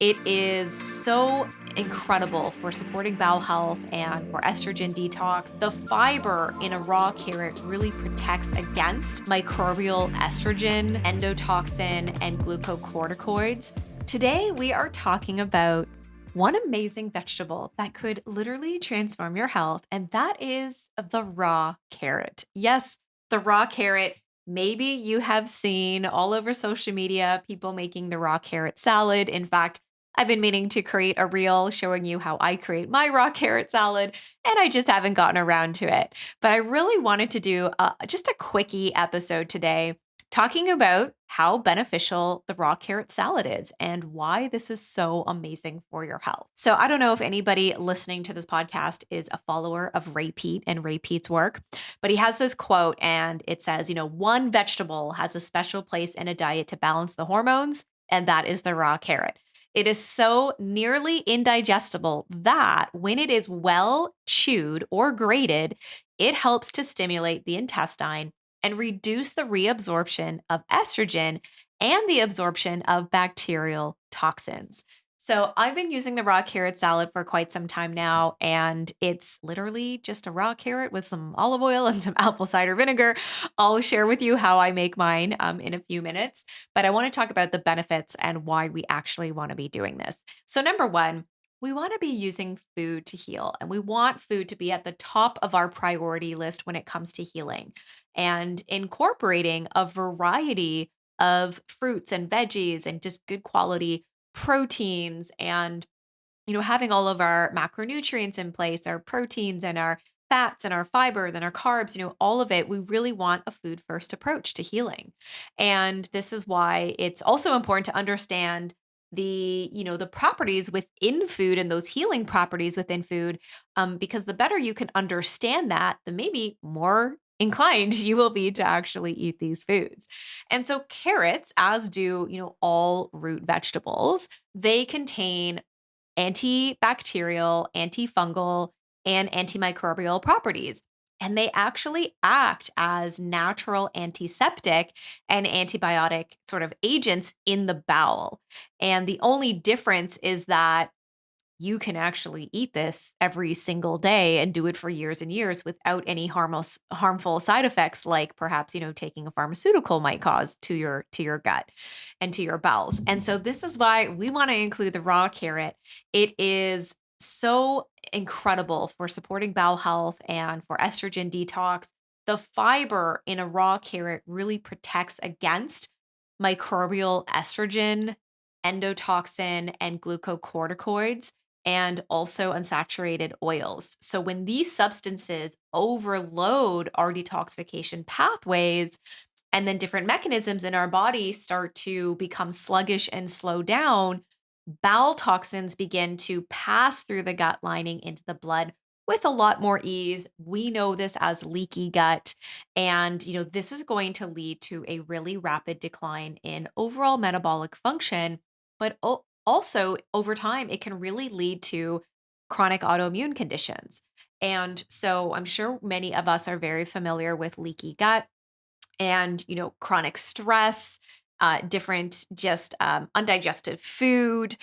It is so incredible for supporting bowel health and for estrogen detox. The fiber in a raw carrot really protects against microbial estrogen, endotoxin, and glucocorticoids. Today, we are talking about one amazing vegetable that could literally transform your health, and that is the raw carrot. Yes, the raw carrot. Maybe you have seen all over social media people making the raw carrot salad. In fact, I've been meaning to create a reel showing you how I create my raw carrot salad, and I just haven't gotten around to it. But I really wanted to do just a quickie episode today talking about how beneficial the raw carrot salad is and why this is so amazing for your health. So, I don't know if anybody listening to this podcast is a follower of Ray Peat and Ray Peat's work, but he has this quote and it says, one vegetable has a special place in a diet to balance the hormones, and that is the raw carrot. It is so nearly indigestible that when it is well chewed or grated, it helps to stimulate the intestine and reduce the reabsorption of estrogen and the absorption of bacterial toxins. So, I've been using the raw carrot salad for quite some time now, and it's literally just a raw carrot with some olive oil and some apple cider vinegar. I'll share with you how I make mine in a few minutes, but I want to talk about the benefits and why we actually want to be doing this. So, number one, we want to be using food to heal, and we want food to be at the top of our priority list when it comes to healing and incorporating a variety of fruits and veggies and just good quality proteins and having all of our macronutrients in place, our proteins and our fats and our fibers and our carbs, all of it, we really want a food first approach to healing. And this is why it's also important to understand the properties within food and those healing properties within food, because the better you can understand that, the maybe more inclined you will be to actually eat these foods. And so carrots, as do all root vegetables, they contain antibacterial, antifungal, and antimicrobial properties. And they actually act as natural antiseptic and antibiotic sort of agents in the bowel. And the only difference is that you can actually eat this every single day and do it for years and years without any harmful side effects like perhaps taking a pharmaceutical might cause to your gut and to your bowels. And so this is why we want to include the raw carrot. It is so incredible for supporting bowel health and for estrogen detox. The fiber in a raw carrot really protects against microbial estrogen, endotoxin, and glucocorticoids, and also unsaturated oils. So when these substances overload our detoxification pathways, and then different mechanisms in our body start to become sluggish and slow down, bowel toxins begin to pass through the gut lining into the blood with a lot more ease. We know this as leaky gut. And, this is going to lead to a really rapid decline in overall metabolic function. But also, over time, it can really lead to chronic autoimmune conditions. And so I'm sure many of us are very familiar with leaky gut and chronic stress, different just undigested food,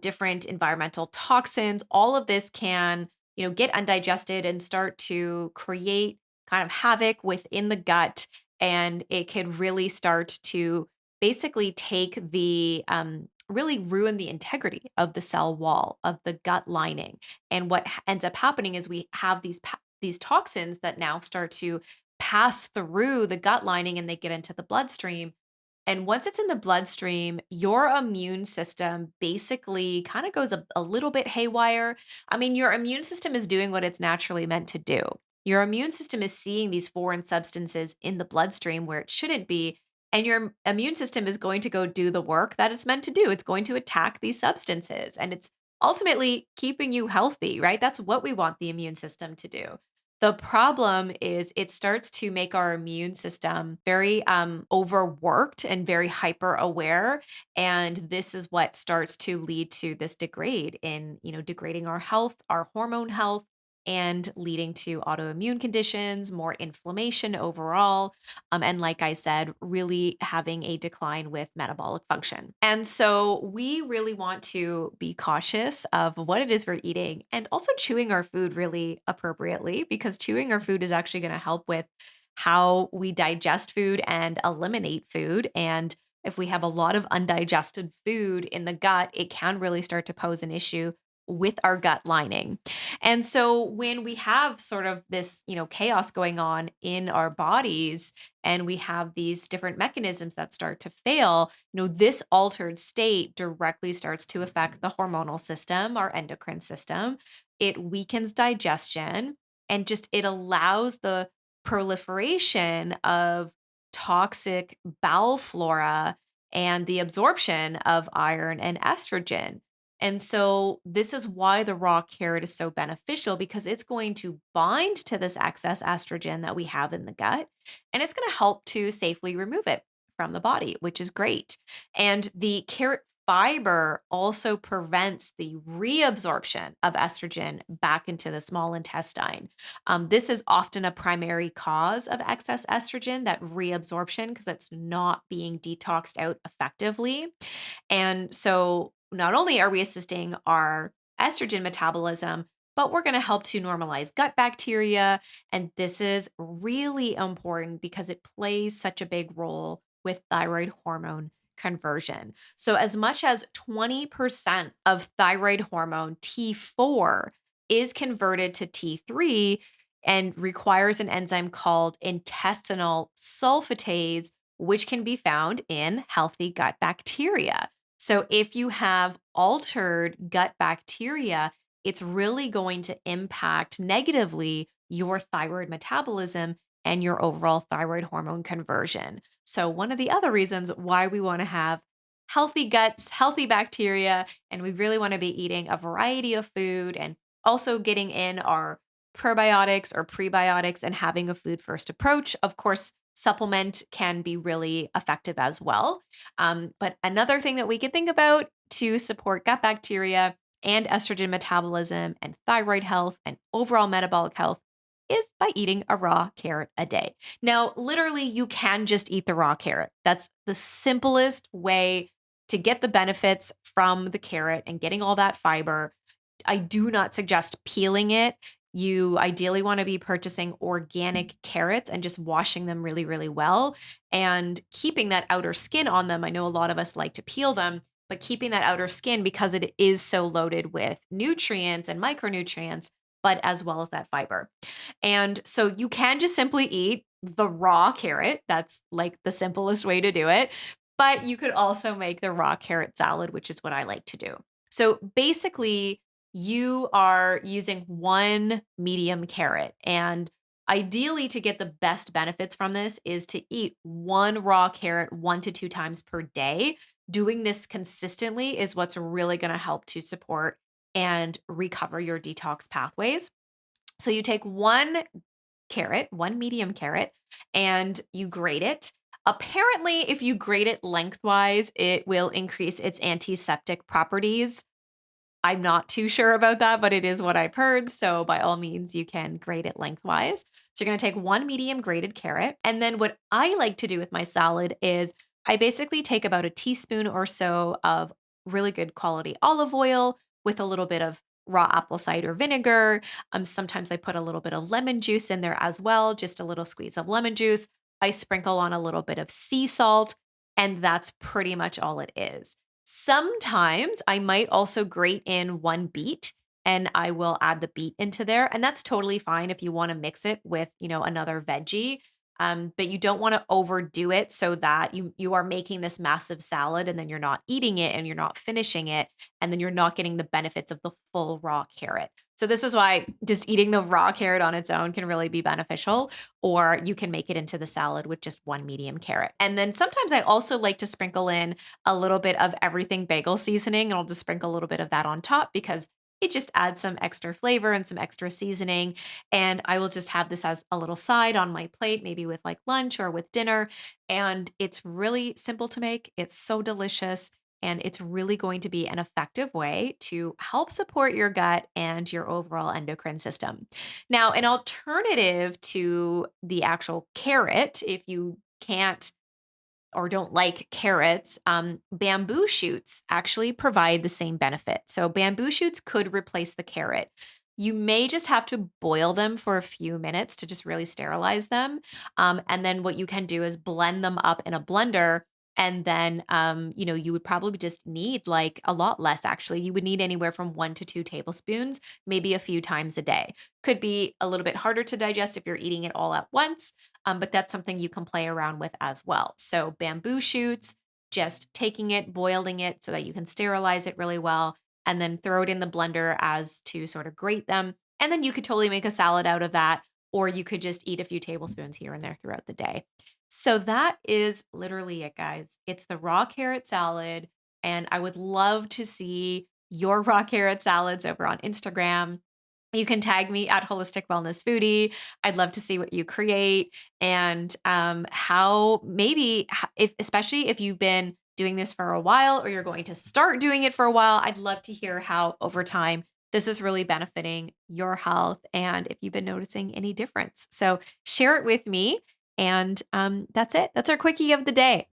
different environmental toxins. All of this can get undigested and start to create kind of havoc within the gut, and it can really start to basically take the really ruin the integrity of the cell wall of the gut lining. And what ends up happening is we have these toxins that now start to pass through the gut lining and they get into the bloodstream. And once it's in the bloodstream, your immune system basically kind of goes a little bit haywire. I mean, your immune system is doing what it's naturally meant to do. Your immune system is seeing these foreign substances in the bloodstream where it shouldn't be. And your immune system is going to go do the work that it's meant to do. It's going to attack these substances and it's ultimately keeping you healthy, right? That's what we want the immune system to do. The problem is it starts to make our immune system very overworked and very hyper aware. And this is what starts to lead to this degrade in, degrading our health, our hormone health. and leading to autoimmune conditions, more inflammation overall, and like I said, really having a decline with metabolic function. And so we really want to be cautious of what it is we're eating and also chewing our food really appropriately because chewing our food is actually going to help with how we digest food and eliminate food. And if we have a lot of undigested food in the gut, it can really start to pose an issue with our gut lining. And so when we have sort of this, chaos going on in our bodies and we have these different mechanisms that start to fail, this altered state directly starts to affect the hormonal system, our endocrine system. It weakens digestion and just it allows the proliferation of toxic bowel flora and the absorption of iron and estrogen. And so this is why the raw carrot is so beneficial because it's going to bind to this excess estrogen that we have in the gut and it's going to help to safely remove it from the body, which is great. And the carrot fiber also prevents the reabsorption of estrogen back into the small intestine. This is often a primary cause of excess estrogen, that reabsorption, because it's not being detoxed out effectively. And so not only are we assisting our estrogen metabolism, but we're going to help to normalize gut bacteria. And this is really important because it plays such a big role with thyroid hormone conversion. So, as much as 20% of thyroid hormone T4 is converted to T3 and requires an enzyme called intestinal sulfatase, which can be found in healthy gut bacteria. So, if you have altered gut bacteria, it's really going to impact negatively your thyroid metabolism and your overall thyroid hormone conversion. So, one of the other reasons why we want to have healthy guts, healthy bacteria, and we really want to be eating a variety of food and also getting in our probiotics or prebiotics and having a food first approach. Of course, supplement can be really effective as well. But another thing that we can think about to support gut bacteria and estrogen metabolism and thyroid health and overall metabolic health is by eating a raw carrot a day. Now, literally, you can just eat the raw carrot. That's the simplest way to get the benefits from the carrot and getting all that fiber. I do not suggest peeling it. You ideally want to be purchasing organic carrots and just washing them really, really well and keeping that outer skin on them. I know a lot of us like to peel them, but keeping that outer skin because it is so loaded with nutrients and micronutrients, but as well as that fiber. And so you can just simply eat the raw carrot. That's like the simplest way to do it. But you could also make the raw carrot salad, which is what I like to do. So basically, you are using one medium carrot. And ideally, to get the best benefits from this, is to eat one raw carrot 1 to 2 times per day. Doing this consistently is what's really going to help to support and recover your detox pathways. So you take one carrot, one medium carrot, and you grate it. Apparently, if you grate it lengthwise, it will increase its antiseptic properties. I'm not too sure about that, but it is what I've heard. So by all means, you can grate it lengthwise. So you're going to take one medium grated carrot. And then what I like to do with my salad is I basically take about a teaspoon or so of really good quality olive oil with a little bit of raw apple cider vinegar. Sometimes I put a little bit of lemon juice in there as well, just a little squeeze of lemon juice. I sprinkle on a little bit of sea salt, and that's pretty much all it is. Sometimes I might also grate in one beet and I will add the beet into there. And that's totally fine if you want to mix it with, another veggie. But you don't want to overdo it so that you are making this massive salad and then you're not eating it and you're not finishing it and then you're not getting the benefits of the full raw carrot. So this is why just eating the raw carrot on its own can really be beneficial, or you can make it into the salad with just one medium carrot. And then sometimes I also like to sprinkle in a little bit of everything bagel seasoning, and I'll just sprinkle a little bit of that on top because it just adds some extra flavor and some extra seasoning. And I will just have this as a little side on my plate, maybe with like lunch or with dinner. And it's really simple to make. It's so delicious. And it's really going to be an effective way to help support your gut and your overall endocrine system. Now, an alternative to the actual carrot, if you can't or don't like carrots, bamboo shoots actually provide the same benefit. So, bamboo shoots could replace the carrot. You may just have to boil them for a few minutes to just really sterilize them. And then what you can do is blend them up in a blender. And then, you would probably just need like a lot less actually. You would need anywhere from 1 to 2 tablespoons, maybe a few times a day. Could be a little bit harder to digest if you're eating it all at once, but that's something you can play around with as well. So, bamboo shoots, just taking it, boiling it so that you can sterilize it really well, and then throw it in the blender as to sort of grate them. And then you could totally make a salad out of that, or you could just eat a few tablespoons here and there throughout the day. So, that is literally it, guys. It's the raw carrot salad. And I would love to see your raw carrot salads over on Instagram. You can tag me at Holistic Wellness Foodie. I'd love to see what you create and how maybe if especially if you've been doing this for a while or you're going to start doing it for a while, I'd love to hear how over time this is really benefiting your health and if you've been noticing any difference. So share it with me. And that's it. That's our quickie of the day.